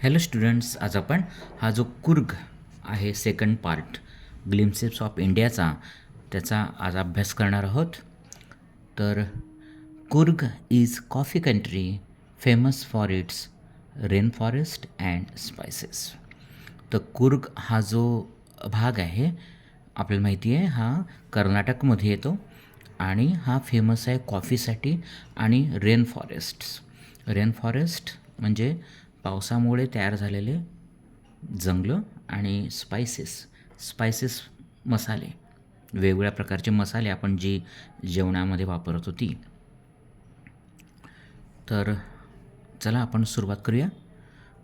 Hello students, आज आपण हा जो कुर्ग आहे सेकंड पार्ट ग्लिम्सेस ऑफ इंडियाचा त्याचा आज अभ्यास करणार आहोत. तर Coorg is coffee country famous for its rain forest and spices. तर कुर्ग हा जो भाग आहे आपल्याला माहिती आहे हा कर्नाटकमध्ये येतो आणि हा फेमस आहे कॉफीसाठी आणि रेन फॉरेस्ट म्हणजे पावसामुळे तयार झालेले जंगलं आणि स्पायसेस मसाले, वेगवेगळ्या प्रकारचे मसाले आपण जी जेवणामध्ये वापरत होती. तर चला आपण सुरुवात करूया.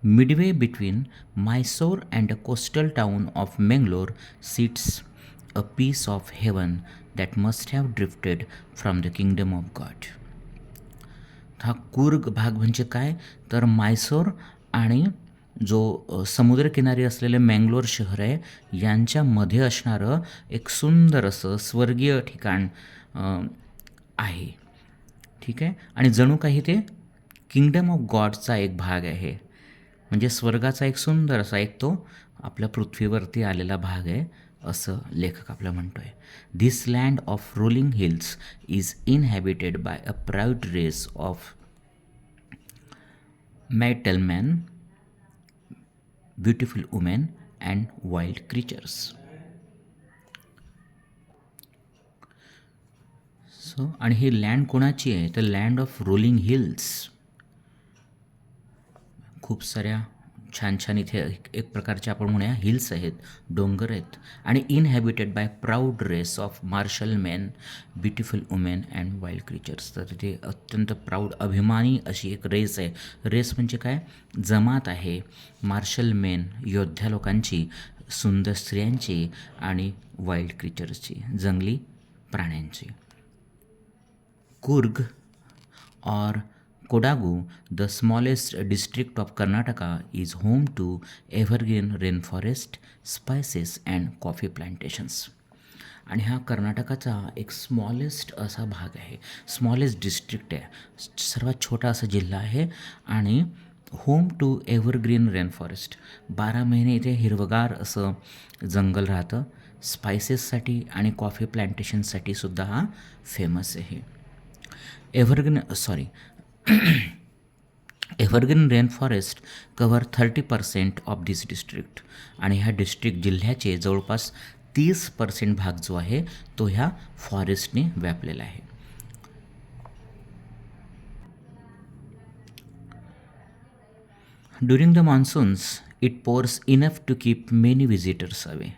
Midway between Mysore and a coastal town of Mangalore sits a piece of heaven that must have drifted from the kingdom of God. हा कुर्ग भाग म्हणजे काय, तर मैसूर आणि जो समुद्रकिनारी असलेले मँगलोर शहर आहे यांच्यामध्ये असणारं एक सुंदर असं स्वर्गीय ठिकाण आहे. ठीक आहे, आणि जणू काही ते किंगडम ऑफ गॉडचा एक भाग आहे, म्हणजे स्वर्गाचा एक सुंदर असा एक तो आपल्या पृथ्वीवरती आलेला भाग आहे असं लेखक आपल्याला म्हणतो आहे. This land of rolling hills is inhabited by a proud race of martial men, beautiful women and wild creatures. So आणि ही लँड कोणाची आहे, तर लँड ऑफ रोलिंग हिल्स. खूप साऱ्या छान छान इथे एक प्रकारचे आपण म्हणूया हिल्स आहेत, डोंगर आहेत, आणि inhabited by proud race of martial men, beautiful women and wild creatures. तर तिथे अत्यंत प्राऊड अभिमानी अशी एक रेस आहे. रेस म्हणजे काय, जमात आहे मार्शल मेन योद्ध्या लोकांची, सुंदर स्त्रियांची आणि वाईल्ड क्रिचर्सची, जंगली प्राण्यांची. Coorg or Kodagu, the smallest district of Karnataka, is home to evergreen rainforest, spices and coffee plantations. आणि हा कर्नाटकाचा एक स्मॉलेस्ट असा भाग आहे, स्मॉलेस्ट डिस्ट्रिक्ट आहे, सर्वात छोटा असा जिल्हा आहे आणि home to evergreen rain forest. 12 महिने इथे हिरवगार असं जंगल राहतं. स्पायसेससाठी आणि कॉफी प्लांटेशनसाठी सुद्धा हा फेमस आहे. Evergreen rain forest cover 30% of this district. आणि ह्या डिस्ट्रिक्ट जिल्ह्याचे जवळपास 30% भाग जो आहे तो ह्या फॉरेस्टने व्यापलेला आहे. During the monsoons it pours enough to keep many visitors away.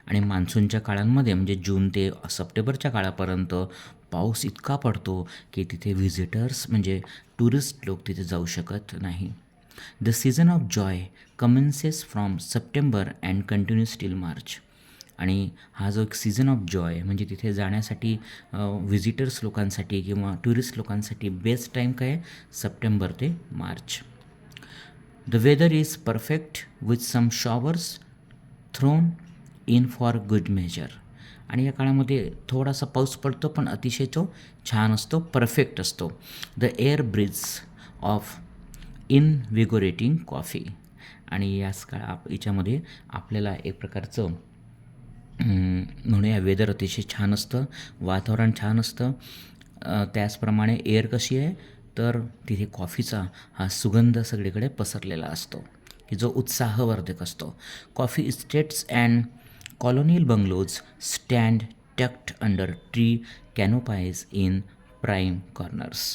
आणि मान्सूनच्या काळांमध्ये म्हणजे जून ते सप्टेंबरच्या काळापर्यंत पाऊस इतका पडतो की तिथे व्हिजिटर्स म्हणजे टुरिस्ट लोक तिथे जाऊ शकत नाही. The season of joy commences from September and continues till March. आणि हा जो एक सीझन ऑफ जॉय म्हणजे तिथे जाण्यासाठी व्हिजिटर्स लोकांसाठी किंवा टुरिस्ट लोकांसाठी बेस्ट टाईम काय, सप्टेंबर ते मार्च. The weather is perfect with some showers thrown in for good measure. आणि या काळामध्ये थोडासा पाऊस पडतो पण अतिशय तो छान असतो, परफेक्ट असतो. The air breathes of invigorating coffee. आणि याच याच्यामध्ये आपल्याला एक प्रकारचं म्हणूया वेदर अतिशय छान असतं, वातावरण छान असतं. त्याचप्रमाणे एअर कशी आहे, तर तिथे कॉफीचा हा सुगंध सगळीकडे पसरलेला असतो की जो उत्साहवर्धक असतो. Coffee estates and colonial bungalows stand tucked under tree canopies in prime corners.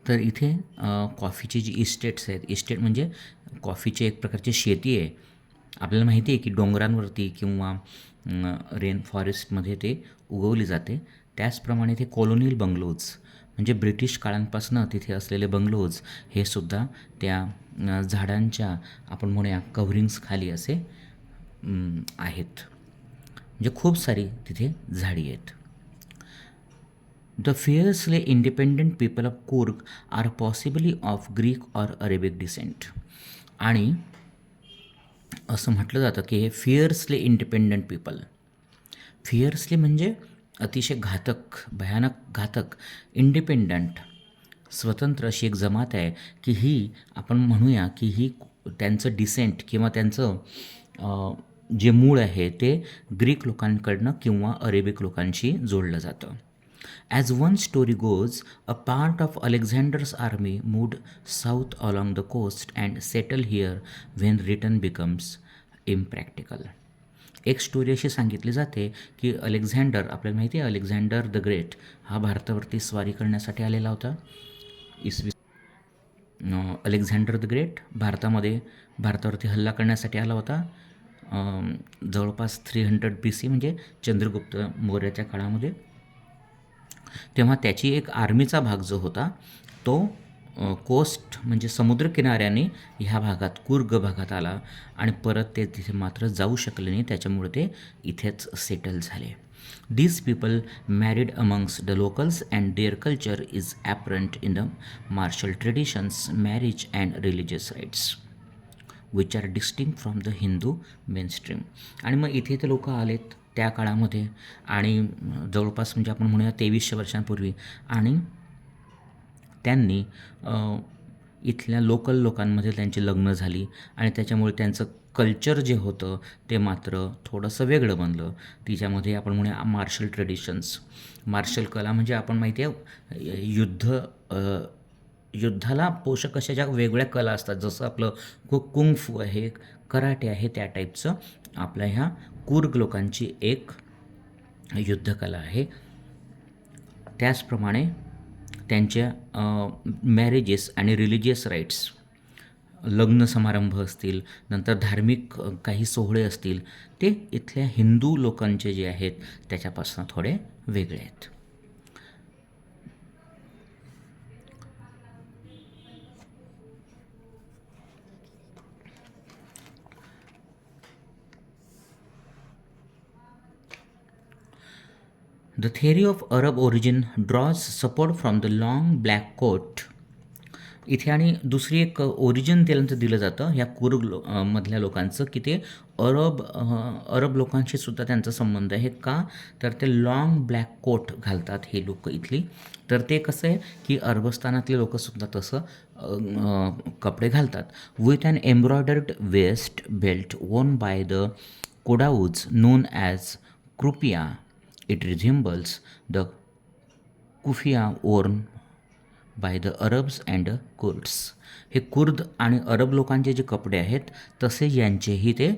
तर इथे कॉफीची जी इस्टेट्स आहेत, इस्टेट म्हणजे कॉफीची एक प्रकारची शेती आहे. आपल्याला माहिती आहे की डोंगरांवरती किंवा रेन फॉरेस्टमध्ये ते उगवली जाते. त्याचप्रमाणे ते कॉलोनियल बंगलोज म्हणजे ब्रिटिश काळांपासून तिथे असलेले बंगलोज हे सुद्धा त्या झाडांच्या आपण म्हणूया कव्हरिंग्स खाली असे आहेत, म्हणजे खूप सारी तिथे झाडी आहेत. The fiercely independent people of Coorg are possibly of Greek or Arabic descent. आणि असं म्हटलं जातं की हे फिअर्सली इंडिपेंडंट पीपल, फिअर्सली म्हणजे अतिशय घातक, भयानक घातक, इंडिपेंडंट स्वतंत्र अशी एक जमात आहे की ही आपण म्हणूया की ही त्यांचं डिसेंट किंवा त्यांचं जे मूळ आहे ते ग्रीक लोकांकडनं किंवा अरेबिक लोकांशी जोडलं जातं. As one story goes, a part of Alexander's army moved south along the coast and settle here when return becomes impractical. एक स्टोरी अशी सांगितली जाते की अलेक्झांडर, आपल्याला माहिती आहे अलेक्झांडर द ग्रेट हा भारतावरती स्वारी करण्यासाठी आलेला होता. इसवी अलेक्झांडर द ग्रेट भारतावरती हल्ला करण्यासाठी आला होता जवळपास 300 BC म्हणजे चंद्रगुप्त मौर्याच्या काळामध्ये. तेव्हा त्याची एक आर्मीचा भाग जो होता तो कोस्ट म्हणजे समुद्रकिनाऱ्याने ह्या भागात कुर्ग भागात आला आणि परत ते तिथे मात्र जाऊ शकले नाही, त्याच्यामुळे ते इथेच सेटल झाले. These people married amongst the locals and their culture is apparent in the martial traditions, marriage and religious rites which are distinct from the Hindu mainstream. आणि मग इथे ते लोक आलेत त्या काळामध्ये आणि जवळपास म्हणजे आपण म्हणूया 2300 वर्षांपूर्वी, आणि त्यांनी इथल्या लोकल लोकांमध्ये त्यांची लग्न झाली आणि त्याच्यामुळे त्यांचं कल्चर जे होतं ते मात्र थोडंसं वेगळं बनलं. तिच्यामध्ये आपण म्हणूया मार्शल ट्रेडिशन्स, मार्शल कला म्हणजे आपण माहिती आहे युद्धाला पोषक अशा ज्या वेगळ्या कला असतात, जसं आपलं कुंग फू आहे, कराटे आहे, त्या टाईपचं आपल्या ह्या कुर्ग लोकांची एक युद्धकला आहे. त्याचप्रमाणे त्यांच्या मॅरेजेस आणि रिलिजियस राईट्स, लग्न समारंभ असतील, नंतर धार्मिक काही सोहळे असतील, ते इथल्या हिंदू लोकांचे जे आहेत त्याच्यापासून थोडे वेगळे आहेत. The theory of Arab origin draws support from the long black coat. इथे आणि दुसरी एक ओरिजिन त्यांचं दिलं जातं ह्या कुर्ग मधल्या लोकांचं की ते अरब लोकांशी सुद्धा त्यांचा संबंध आहे. का तर ते लाँग ब्लॅक कोट घालतात हे लोक इथली. तर ते कसं आहे की अरबस्थानातले लोकंसुद्धा तसं कपडे घालतात. With an embroidered waist belt worn by the Kodavas known as kupya. It resembles the keffiyeh worn by the Arabs and Kurds. हे कुर्द आणि अरब लोकांचे जे कपडे आहेत तसे यांचेही ते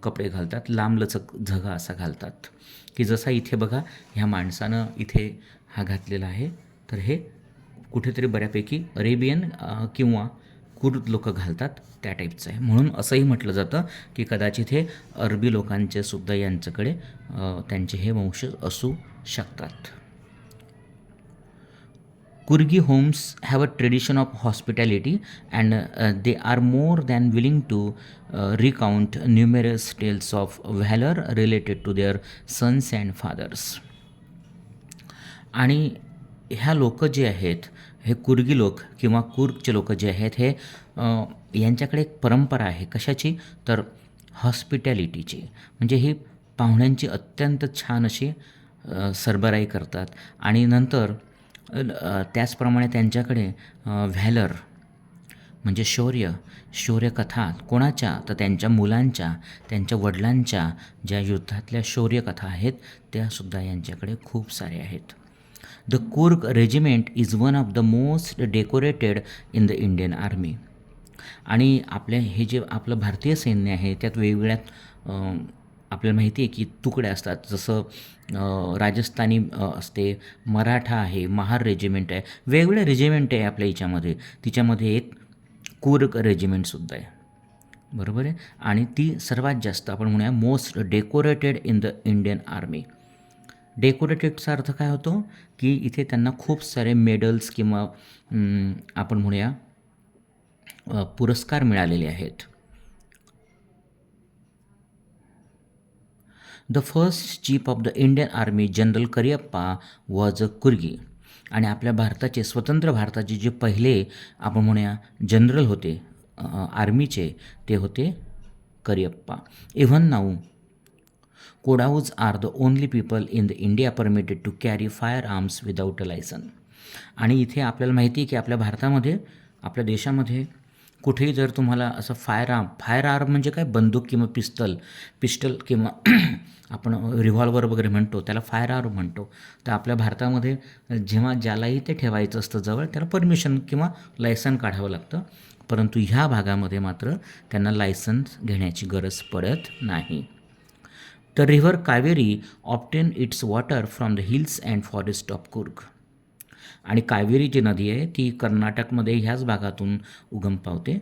कपडे घालतात, लांबलचक झगा असा घालतात. की जसा इथे बघा ह्या माणसानं इथे हा घातलेला आहे, तर हे कुठेतरी बऱ्यापैकी अरेबियन किंवा कुर्द लोक घालतात त्या टाईपचं आहे. म्हणून असंही म्हटलं जातं की कदाचित हे अरबी लोकांचे सुद्धा यांच्याकडे त्यांचे हे वंश असू शकतात. Kurgi homes have a tradition of hospitality and they are more than willing to recount numerous tales of valor related to their sons and fathers. आणि ह्या लोक जे आहेत हे कुर्गी लोक किंवा कुर्गचे लोक जे आहेत हे यांच्याकडे एक परंपरा आहे. कशाची तर हॉस्पिटॅलिटीची. म्हणजे ही पाहुण्यांची अत्यंत छान अशी सरबराई करतात. आणि नंतर त्याचप्रमाणे त्यांच्याकडे व्हॅलर म्हणजे शौर्यकथा कोणाच्या तर त्यांच्या मुलांच्या, त्यांच्या वडिलांच्या ज्या युद्धातल्या शौर्यकथा आहेत त्यासुद्धा यांच्याकडे खूप साऱ्या आहेत. The Coorg regiment is one of the most decorated in the Indian army. आणि हे जे आपलं भारतीय सैन्य आहे त्यात वेगवेगळ्या आपल्याला माहिती आहे की तुकड्या असतात. जसं राजस्थानी असते, मराठा आहे, महार रेजिमेंट आहे, वेगवेगळे रेजिमेंट आहे आपल्या याच्यामध्ये. तिच्यामध्ये एक कुर्ग रेजिमेंटसुद्धा आहे, बरोबर आहे. आणि ती सर्वात जास्त आपण म्हणूया most decorated in the Indian army. डेकोरेटेडचा अर्थ काय होतो की इथे त्यांना खूप सारे मेडल्स किंवा आपण म्हणूया पुरस्कार मिळालेले आहेत. The first chief of the Indian army General Cariappa was a Coorgi. आणि आपल्या भारताचे स्वतंत्र भारताचे जे पहिले आपण म्हणूया जनरल होते आर्मीचे ते होते Cariappa. Even now Kodavas are the only people in the India permitted to carry fire arms without a licence. आणि इथे आपल्याला माहिती आहे की आपल्या भारतामध्ये, आपल्या देशामध्ये कुठेही जर तुम्हाला असं फायर आर्म म्हणजे काय, बंदूक किंवा पिस्टल किंवा आपण रिव्हॉल्वर वगैरे म्हणतो त्याला फायर आर्म म्हणतो. तर आपल्या भारतामध्ये जेव्हा ज्यालाही ते ठेवायचं असतं जवळ, त्याला परमिशन किंवा लायसन काढावं लागतं. परंतु ह्या भागामध्ये मात्र त्यांना लायसन्स घेण्याची गरज पडत नाही. The river Kaveri obtain its water from the hills and forest of Coorg. आणि कावेरी जी नदी आहे ती कर्नाटकमध्ये ह्याच भागातून उगम पावते.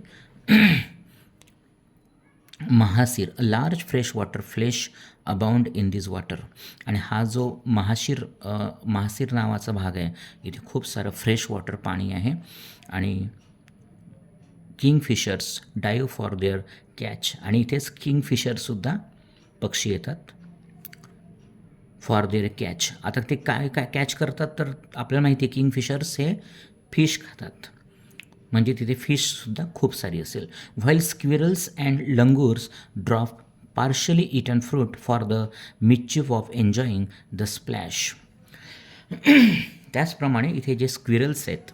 Mahseer, a large fresh water fish abound in this water. आणि हा जो महासीर नावाचा भाग आहे, इथे खूप सारं फ्रेश वॉटर पाणी आहे. आणि किंगफिशर्स डाईव्ह फॉर देअर कॅच. आणि इथेच किंगफिशरसुद्धा पक्षी येतात फॉर देअर कॅच. आता ते काय काय कॅच करतात, तर आपल्याला माहिती आहे किंगफिशर्स हे फिश खातात, म्हणजे तिथे फिशसुद्धा खूप सारी असेल. While squirrels and langurs drop partially eaten fruit for the mischief of enjoying the splash. त्याचप्रमाणे इथे जे स्क्विरल्स आहेत,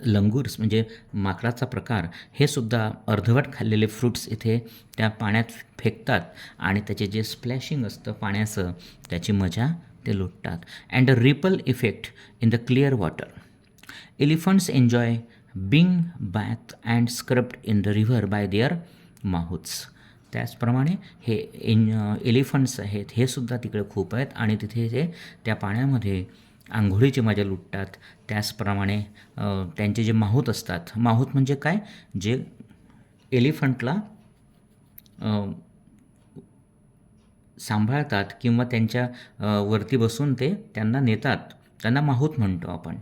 लंगूर्स म्हणजे माकडाचा प्रकार, हे सुद्धा अर्धवट खाल्लेले फ्रूट्स इथे त्या पाण्यात फेकतात आणि त्याचे जे स्प्लॅशिंग असतं पाण्याचं, त्याची मजा ते लुटतात. And a ripple effect in the clear water. Elephants enjoy being bath and scrubbed in the river by their mouths. त्याचप्रमाणे हे एलिफंट्स आहेत, हे सुद्धा तिकडे खूप आहेत आणि तिथे ते त्या पाण्यामध्ये आंघोळीची मजा लुटतात. त्याचप्रमाणे त्यांचे जे माहूत असतात, माहूत म्हणजे काय, जे एलिफंटला सांभाळतात किंवा त्यांच्या वरती बसून ते त्यांना नेतात, त्यांना माहूत म्हणतो आपण.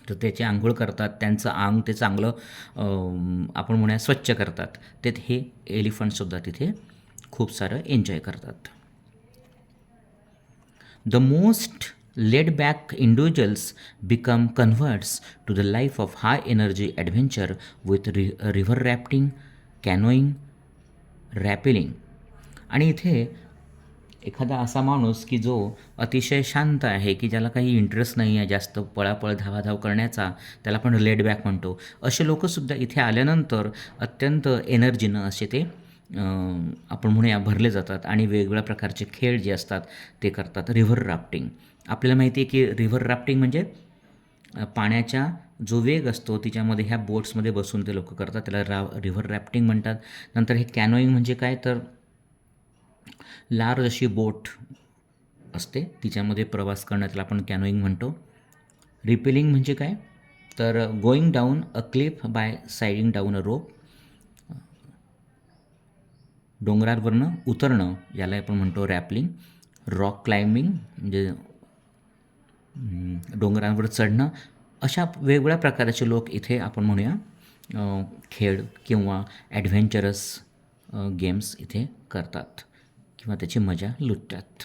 तर त्याची आंघोळ करतात, त्यांचं अंग ते चांगलं आपण म्हणूया स्वच्छ करतात. ते हे एलिफंटसुद्धा तिथे खूप सारं एन्जॉय करतात. The most laid-back individuals become converts to the life of high-energy adventure with river rafting, canoeing, rappelling. आणि इथे एखादा असा माणूस की जो अतिशय शांत आहे, की ज्याला काही इंटरेस्ट नाही आहे जास्त पळापळ धावाधाव करण्याचा, त्याला आपण लेडबॅक म्हणतो. असे लोकंसुद्धा इथे आल्यानंतर अत्यंत एनर्जीनं असे ते आपण म्हणूया भरले जातात आणि वेगवेगळ्या प्रकारचे खेळ जे असतात ते करतात. रिव्हर राफ्टिंग, आपल्याला माहिती आहे की रिव्हर राफ्टिंग म्हणजे पाण्याचा जो वेग असतो तिच्यामध्ये ह्या बोट्समध्ये बसून ते लोक करतात, त्याला रिव्हर रॅफ्टिंग म्हणतात. नंतर हे कॅनोईंग म्हणजे काय, तर लार्ज अशी बोट असते तिच्यामध्ये प्रवास करणं, त्याला आपण कॅनोईंग म्हणतो. रिपेलिंग म्हणजे काय, तर going down a cliff by sliding down a rope. डोंगरावरनं उतरणं याला आपण म्हणतो रॅपलिंग. रॉक क्लाइम्बिंग म्हणजे डोंगरांवर चढणं. अशा वेगवेगळ्या प्रकारचे लोक इथे आपण म्हणूया खेळ किंवा ॲडव्हेंचरस गेम्स इथे करतात किंवा त्याची मजा लुटतात.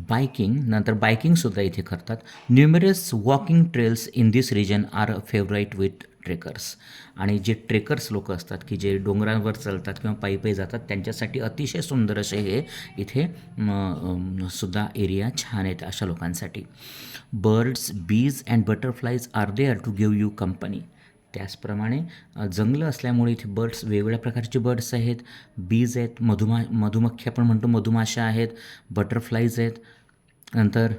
बायकिंग, नंतर बायकिंगसुद्धा इथे करतात. Numerous walking trails in this region are favourite with trekkers. आणि जे ट्रेकर्स लोक असतात की जे डोंगरांवर चालतात किंवा पायी पायी जातात, त्यांच्यासाठी अतिशय सुंदर असे हे इथे सुद्धा एरिया छान आहेत अशा लोकांसाठी. Birds, bees and butterflies are there to give you company. त्याचप्रमाणे जंगलं असल्यामुळे इथे बर्ड्स, वेगवेगळ्या प्रकारचे बर्ड्स आहेत. बीज आहेत, मधुमक्खी आपण म्हणतो, मधुमाशा आहेत. बटरफ्लाईज आहेत. नंतर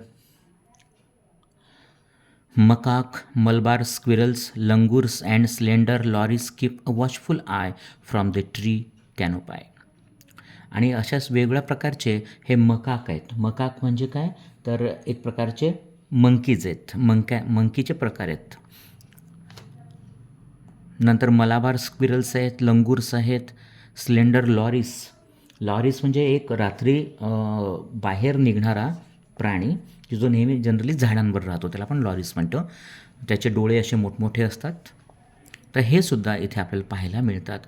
macaques, Malabar squirrels, langurs and slender lorises keep a watchful eye from the tree canopy. आणि अशाच वेगवेगळ्या प्रकारचे हे मकाक आहेत. मकाक म्हणजे काय, तर एक प्रकारचे मंकीज आहेत, मंकीचे प्रकार आहेत. नंतर मलाबार स्क्विरल्स आहेत, लंगूर्स आहेत, स्लेंडर लॉरीस म्हणजे एक रात्री बाहेर निघणारा प्राणी की जो नेहमी जनरली झाडांवर राहतो, त्याला आपण लॉरीस म्हणतो. त्याचे डोळे असे मोठमोठे असतात. तर हे सुद्धा इथे आपल्याला पाहायला मिळतात.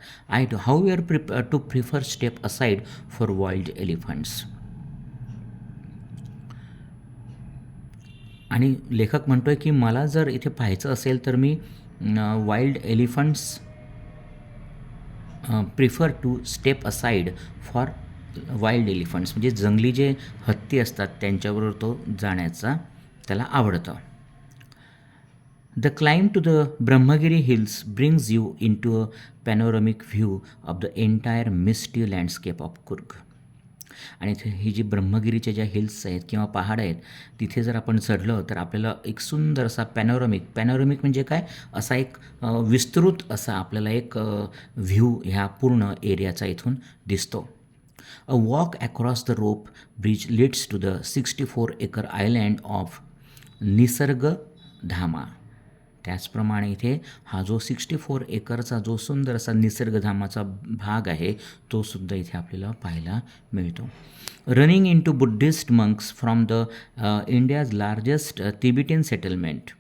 How you are to prefer step aside for wild elephants. आणि लेखक म्हणतो आहे की मला जर इथे पाहायचं असेल तर मी wild elephants prefer to step aside for wild elephants, म्हणजे जंगली जे हत्ती असतात त्यांच्याबरोबर तो जाण्याचा त्याला आवडतं. The climb to the Brahmagiri hills brings you into a panoramic view of the entire misty landscape of Coorg. आणि ही जी ब्रह्मगिरीच्या ज्या हिल्स आहेत किंवा पहाड आहेत तिथे जर आपण चढलं तर आपल्याला एक सुंदर असा पॅनोरमिक म्हणजे काय, असा एक विस्तृत असा आपल्याला एक व्ह्यू ह्या पूर्ण एरियाचा इथून दिसतो. A walk across the rope bridge leads to the 64 acre island of Nisargadhama. त्याचप्रमाणे इथे हा जो 64 एकरचा जो सुंदर असा निसर्गधामाचा भाग आहे तो सुद्धा इथे आपल्याला पाहायला मिळतो. Running into Buddhist monks from the India's largest Tibetan settlement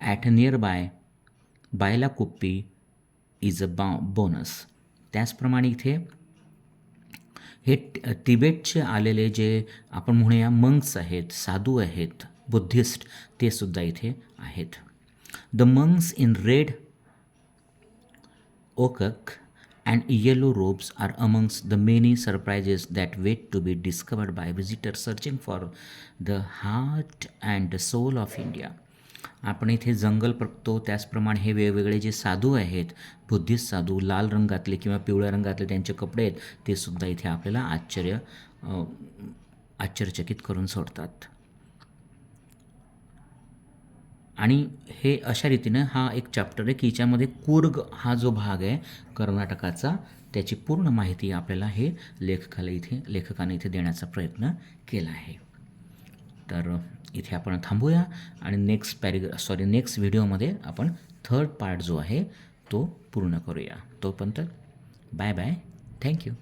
at nearby Bylakuppe is a bonus. त्याचप्रमाणे इथे हे तिबेटचे आलेले जे आपण म्हणूया मंक्स आहेत, साधू आहेत, बुद्धिस्ट, ते सुद्धा इथे आहेत. The monks in red ochre and yellow robes are amongst the many surprises that wait to be discovered by visitors searching for the heart and soul of India. आपण इथे जंगल बघतो त्याचप्रमाणे हे वेगवेगळे जे साधू आहेत, बुद्धिस्ट साधू, लाल रंगातले किंवा पिवळ्या रंगातले त्यांचे कपडे आहेत ते सुद्धा इथे आपल्याला आश्चर्यचकित करून सोडतात. आणि हे अशा रीतीनं हा एक चॅप्टर आहे की हिच्यामध्ये कुर्ग हा जो भाग आहे कर्नाटकाचा त्याची पूर्ण माहिती आपल्याला हे लेखकाने इथे देण्याचा प्रयत्न केला आहे. तर इथे आपण थांबूया आणि नेक्स्ट व्हिडिओमध्ये आपण 3rd पार्ट जो आहे तो पूर्ण करूया. तोपर्यंत बाय बाय, थँक्यू.